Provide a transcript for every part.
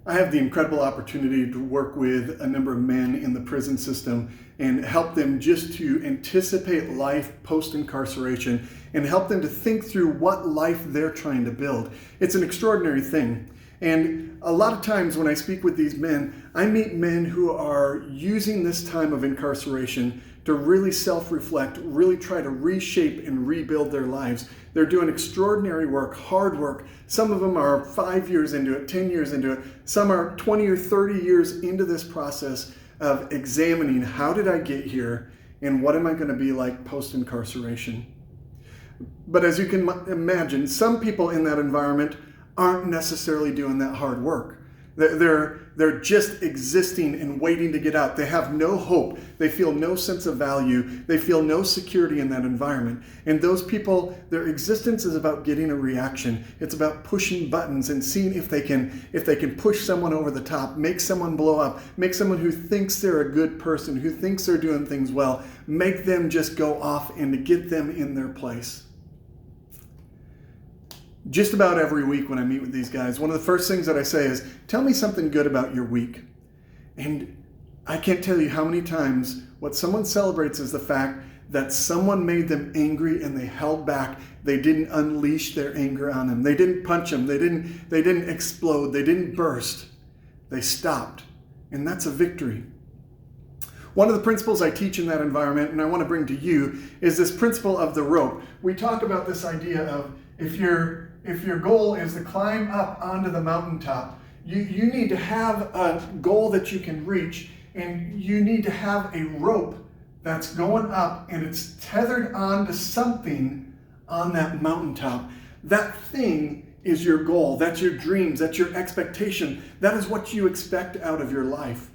I have the incredible opportunity to work with a number of men in the prison system and help them just to anticipate life post-incarceration and help them to think through what life they're trying to build. It's an extraordinary thing. And a lot of times when I speak with these men, I meet men who are using this time of incarceration to really self-reflect, really try to reshape and rebuild their lives. They're doing extraordinary work, hard work. Some of them are 5 years into it, 10 years into it. Some are 20 or 30 years into this process of examining how did I get here and what am I going to be like post-incarceration. But as you can imagine, some people in that environment aren't necessarily doing that hard work. They're just existing and waiting to get out. They have no hope. They feel no sense of value. They feel no security in that environment. And those people, their existence is about getting a reaction. It's about pushing buttons and seeing if they can push someone over the top, make someone blow up, make someone who thinks they're a good person, who thinks they're doing things well, make them just go off and to get them in their place. Just about every week when I meet with these guys, one of the first things that I say is, tell me something good about your week. And I can't tell you how many times what someone celebrates is the fact that someone made them angry and they held back. They didn't unleash their anger on them. They didn't punch them. They didn't explode. They didn't burst. They stopped. And that's a victory. One of the principles I teach in that environment, and I want to bring to you, is this principle of the rope. We talk about this idea of if your goal is to climb up onto the mountaintop, you need to have a goal that you can reach, and you need to have a rope that's going up and it's tethered onto something on that mountaintop. That thing is your goal. That's your dreams. That's your expectation. That is what you expect out of your life.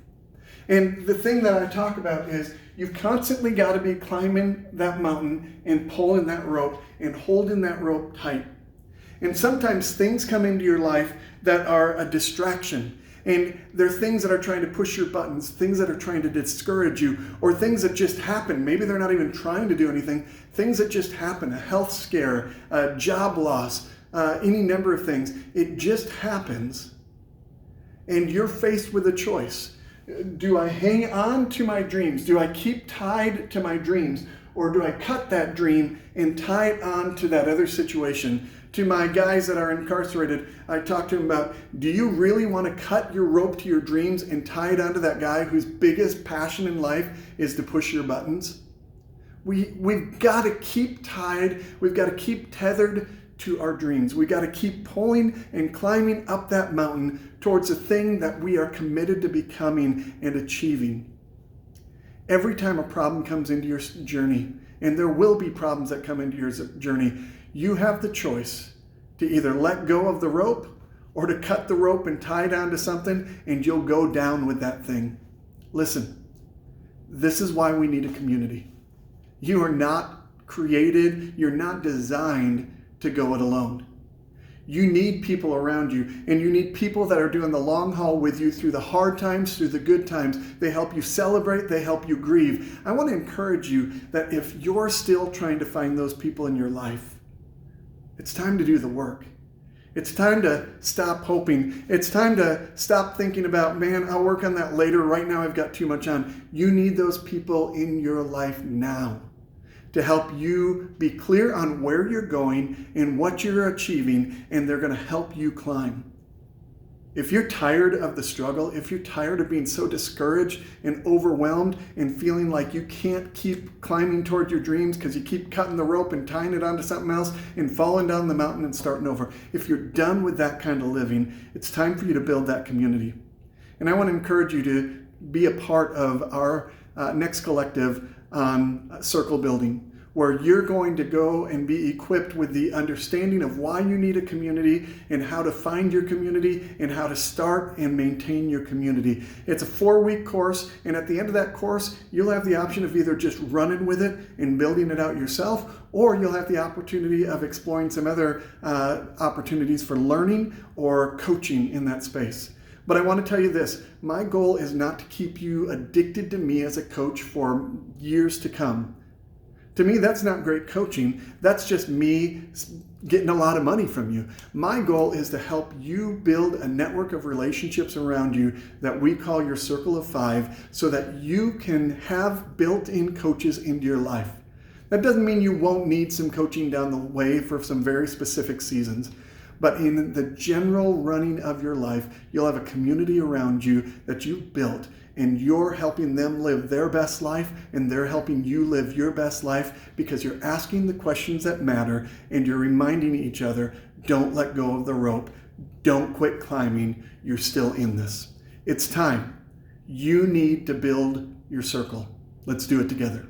And the thing that I talk about is you've constantly got to be climbing that mountain and pulling that rope and holding that rope tight. And sometimes things come into your life that are a distraction. And they're things that are trying to push your buttons, things that are trying to discourage you, or things that just happen. Maybe they're not even trying to do anything. Things that just happen, a health scare, a job loss, any number of things. It just happens. And you're faced with a choice. Do I hang on to my dreams? Do I keep tied to my dreams? Or do I cut that dream and tie it on to that other situation? To my guys that are incarcerated, I talk to them about, do you really want to cut your rope to your dreams and tie it onto that guy whose biggest passion in life is to push your buttons? We've got to keep tied. We've got to keep tethered to our dreams. We've got to keep pulling and climbing up that mountain towards the thing that we are committed to becoming and achieving. Every time a problem comes into your journey, and there will be problems that come into your journey, you have the choice to either let go of the rope or to cut the rope and tie it onto something, and you'll go down with that thing. Listen, this is why we need a community. You are not created, you're not designed to go it alone. You need people around you, and you need people that are doing the long haul with you through the hard times, through the good times. They help you celebrate, they help you grieve. I want to encourage you that if you're still trying to find those people in your life, it's time to do the work. It's time to stop hoping. It's time to stop thinking about, man, I'll work on that later. Right now I've got too much on. You need those people in your life now to help you be clear on where you're going and what you're achieving, and they're going to help you climb. If you're tired of the struggle, if you're tired of being so discouraged and overwhelmed and feeling like you can't keep climbing toward your dreams because you keep cutting the rope and tying it onto something else and falling down the mountain and starting over, if you're done with that kind of living, it's time for you to build that community. And I want to encourage you to be a part of our next collective on circle building, where you're going to go and be equipped with the understanding of why you need a community and how to find your community and how to start and maintain your community. It's a 4-week course, and at the end of that course, you'll have the option of either just running with it and building it out yourself, or you'll have the opportunity of exploring some other opportunities for learning or coaching in that space. But I want to tell you this, my goal is not to keep you addicted to me as a coach for years to come. To me, that's not great coaching. That's just me getting a lot of money from you. My goal is to help you build a network of relationships around you that we call your circle of five, so that you can have built-in coaches into your life. That doesn't mean you won't need some coaching down the way for some very specific seasons, but in the general running of your life, you'll have a community around you that you've built, and you're helping them live their best life, and they're helping you live your best life, because you're asking the questions that matter, and you're reminding each other, don't let go of the rope, don't quit climbing, you're still in this. It's time. You need to build your circle. Let's do it together.